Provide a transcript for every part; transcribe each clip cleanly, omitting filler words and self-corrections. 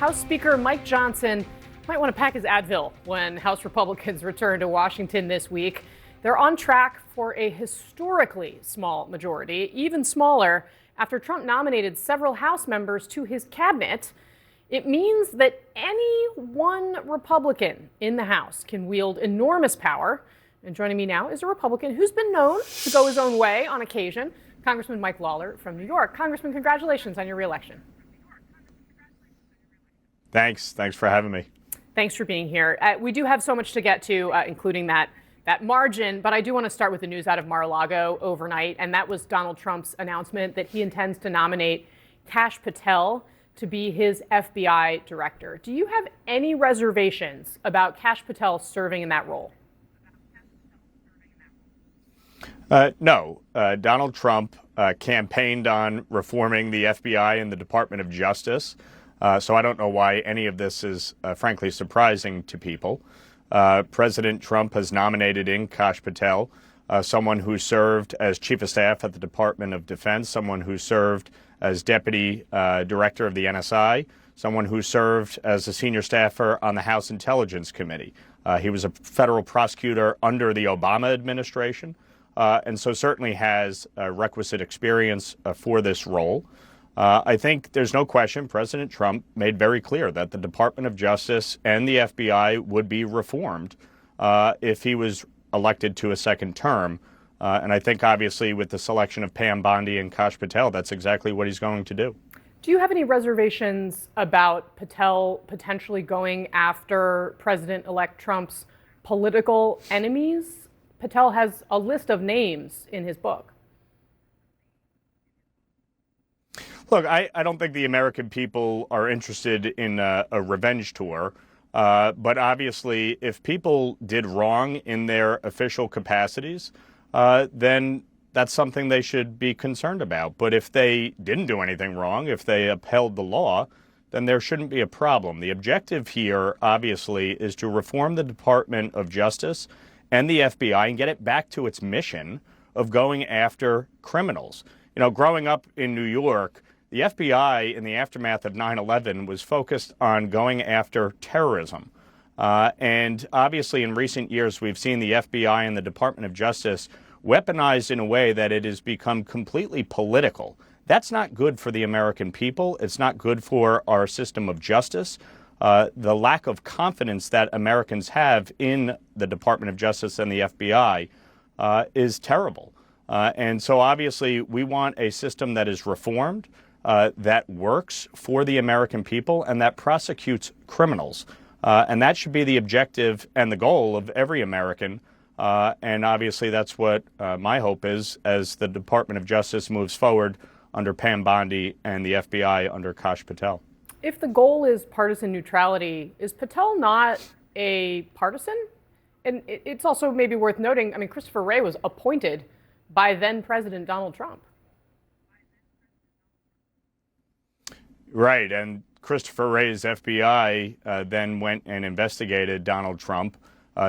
House Speaker Mike Johnson might want to pack his Advil when House Republicans return to Washington this week. They're on track for a historically small majority, even smaller, after Trump nominated several House members to his cabinet. It means that any one Republican in the House can wield enormous power. And joining me now is a Republican who's been known to go his own way on occasion, Congressman Mike Lawler from New York. Congressman, congratulations on your reelection. Thanks for having me. Thanks for being here. We do have so much to get to, including that margin, but I do want to start with the news out of Mar-a-Lago overnight, and that was Donald Trump's announcement that he intends to nominate Kash Patel to be his FBI director. Do you have any reservations about Kash Patel serving in that role? No. Donald Trump campaigned on reforming the FBI and the Department of Justice. So I don't know why any of this is, frankly, surprising to people. President Trump has nominated in Kash Patel, someone who served as chief of staff at the Department of Defense, someone who served as deputy director of the NSI, someone who served as a senior staffer on the House Intelligence Committee. He was a federal prosecutor under the Obama administration, and so certainly has requisite experience for this role. I think there's no question President Trump made very clear that the Department of Justice and the FBI would be reformed if he was elected to a second term. And I think, obviously, with the selection of Pam Bondi and Kash Patel, that's exactly what he's going to do. Do you have any reservations about Patel potentially going after President-elect Trump's political enemies? Patel has a list of names in his book. Look, I don't think the American people are interested in a revenge tour. But obviously, if people did wrong in their official capacities, then that's something they should be concerned about. But if they didn't do anything wrong, if they upheld the law, then there shouldn't be a problem. The objective here, obviously, is to reform the Department of Justice and the FBI and get it back to its mission of going after criminals. You know, growing up in New York, the FBI, in the aftermath of 9/11, was focused on going after terrorism. And obviously, in recent years, we've seen the FBI and the Department of Justice weaponized in a way that it has become completely political. That's not good for the American people. It's not good for our system of justice. The lack of confidence that Americans have in the Department of Justice and the FBI is terrible. And so obviously, we want a system that is reformed, that works for the American people, and that prosecutes criminals. And that should be the objective and the goal of every American. And obviously, that's what my hope is as the Department of Justice moves forward under Pam Bondi and the FBI under Kash Patel. If the goal is partisan neutrality, is Patel not a partisan? And it's also maybe worth noting, I mean, Christopher Wray was appointed by then President Donald Trump. Right, and Christopher Wray's FBI then went and investigated Donald Trump.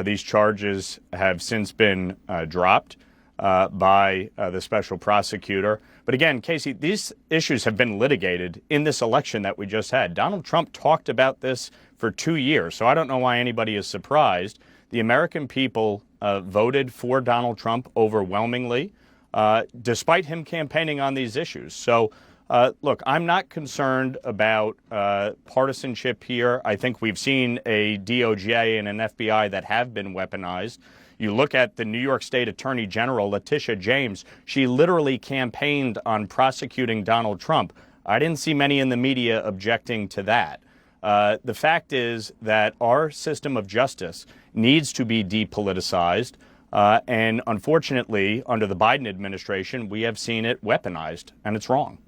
These charges have since been dropped by the special prosecutor. But again, Casey, these issues have been litigated in this election that we just had. Donald Trump talked about this for 2 years, so I don't know why anybody is surprised. The American people voted for Donald Trump overwhelmingly, despite him campaigning on these issues. So look, I'm not concerned about partisanship here. I think we've seen a DOJ and an FBI that have been weaponized. You look at the New York State Attorney General, Letitia James. She literally campaigned on prosecuting Donald Trump. I didn't see many in the media objecting to that. The fact is that our system of justice needs to be depoliticized. And unfortunately, under the Biden administration, we have seen it weaponized, and it's wrong.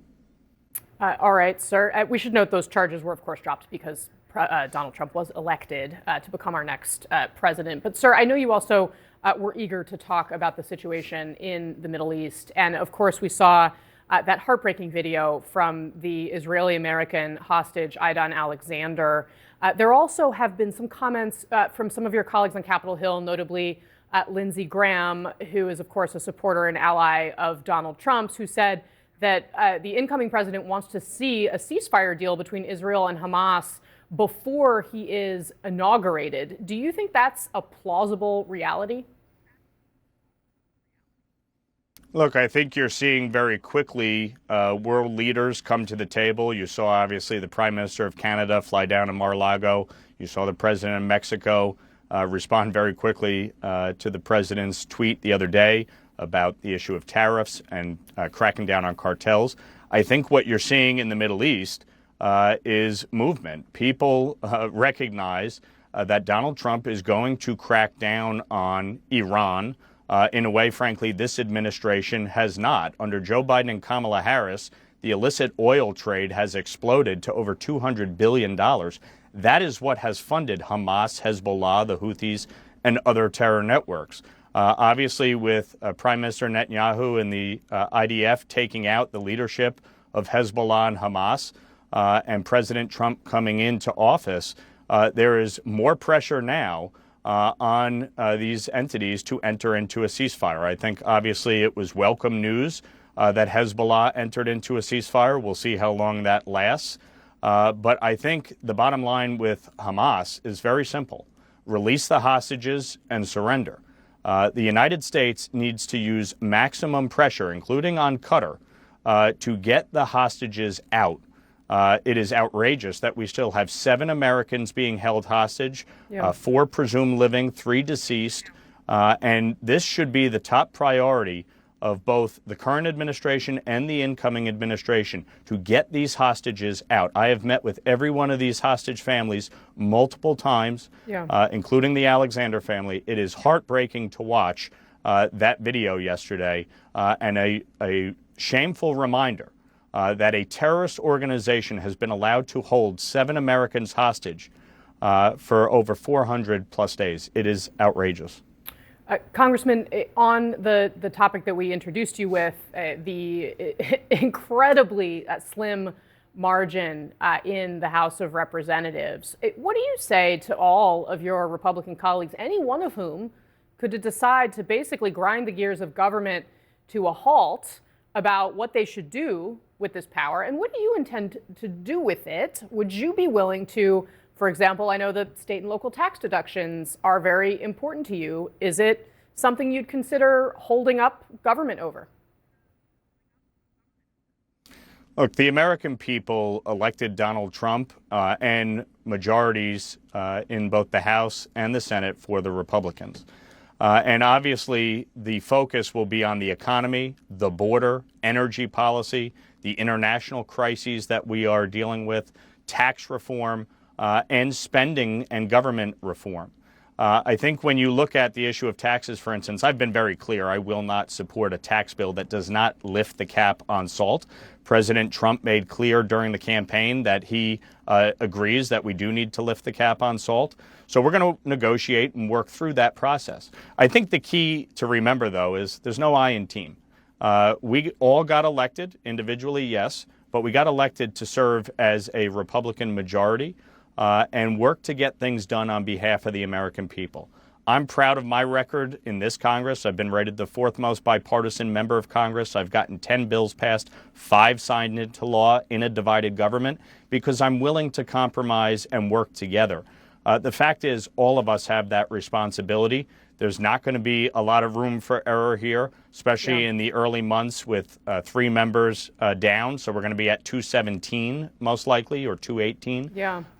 All right, sir. We should note those charges were, of course, dropped because Donald Trump was elected to become our next president. But, sir, I know you also were eager to talk about the situation in the Middle East. And, of course, we saw that heartbreaking video from the Israeli-American hostage, Aidan Alexander. There also have been some comments from some of your colleagues on Capitol Hill, notably Lindsey Graham, who is, of course, a supporter and ally of Donald Trump's, who said that the incoming president wants to see a ceasefire deal between Israel and Hamas before he is inaugurated. Do you think that's a plausible reality? Look, I think you're seeing very quickly world leaders come to the table. You saw, obviously, the Prime Minister of Canada fly down to Mar-a-Lago. You saw the President of Mexico respond very quickly to the President's tweet the other day about the issue of tariffs and cracking down on cartels. I think what you're seeing in the Middle East is movement. People recognize that Donald Trump is going to crack down on Iran in a way, frankly, this administration has not. Under Joe Biden and Kamala Harris, the illicit oil trade has exploded to over $200 billion. That is what has funded Hamas, Hezbollah, the Houthis, and other terror networks. Obviously, with Prime Minister Netanyahu and the IDF taking out the leadership of Hezbollah and Hamas, and President Trump coming into office, there is more pressure now on these entities to enter into a ceasefire. I think, obviously, it was welcome news that Hezbollah entered into a ceasefire. We'll see how long that lasts. But I think the bottom line with Hamas is very simple. Release the hostages and surrender. The United States needs to use maximum pressure, including on Qatar, to get the hostages out. It is outrageous that we still have 7 Americans being held hostage, 4 presumed living, 3 deceased. And this should be the top priority of both the current administration and the incoming administration, to get these hostages out. I have met with every one of these hostage families multiple times, including the Alexander family. It is heartbreaking to watch that video yesterday, and a shameful reminder that a terrorist organization has been allowed to hold 7 Americans hostage for over 400 plus days. It is outrageous. Congressman, on the topic that we introduced you with, the incredibly slim margin in the House of Representatives, what do you say to all of your Republican colleagues, any one of whom could decide to basically grind the gears of government to a halt about what they should do with this power? And what do you intend to do with it? Would you be willing to, for example, I know that state and local tax deductions are very important to you. Is it something you'd consider holding up government over? Look, the American people elected Donald Trump and majorities in both the House and the Senate for the Republicans. And obviously, the focus will be on the economy, the border, energy policy, the international crises that we are dealing with, tax reform, and spending and government reform. I think when you look at the issue of taxes, for instance, I've been very clear. I will not support a tax bill that does not lift the cap on salt. President Trump made clear during the campaign that he agrees that we do need to lift the cap on salt. So we're going to negotiate and work through that process. I think the key to remember, though, is there's no I in team. We all got elected individually, yes, but we got elected to serve as a Republican majority and work to get things done on behalf of the American people. I'm proud of my record in this Congress. I've been rated the 4th most bipartisan member of Congress. I've gotten 10 bills passed, 5 signed into law in a divided government, because I'm willing to compromise and work together. The fact is, all of us have that responsibility. There's not going to be a lot of room for error here, especially in the early months with 3 members down. So we're going to be at 217 most likely, or 218.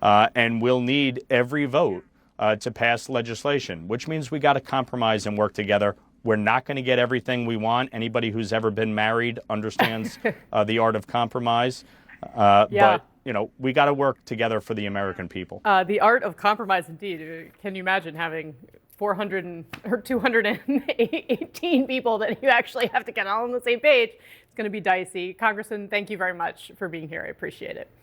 And we'll need every vote to pass legislation, which means we got to compromise and work together. We're not going to get everything we want. Anybody who's ever been married understands the art of compromise. But you know, we got to work together for the American people. The art of compromise, indeed. Can you imagine having 218 people that you actually have to get all on the same page? It's going to be dicey. Congressman, thank you very much for being here. I appreciate it.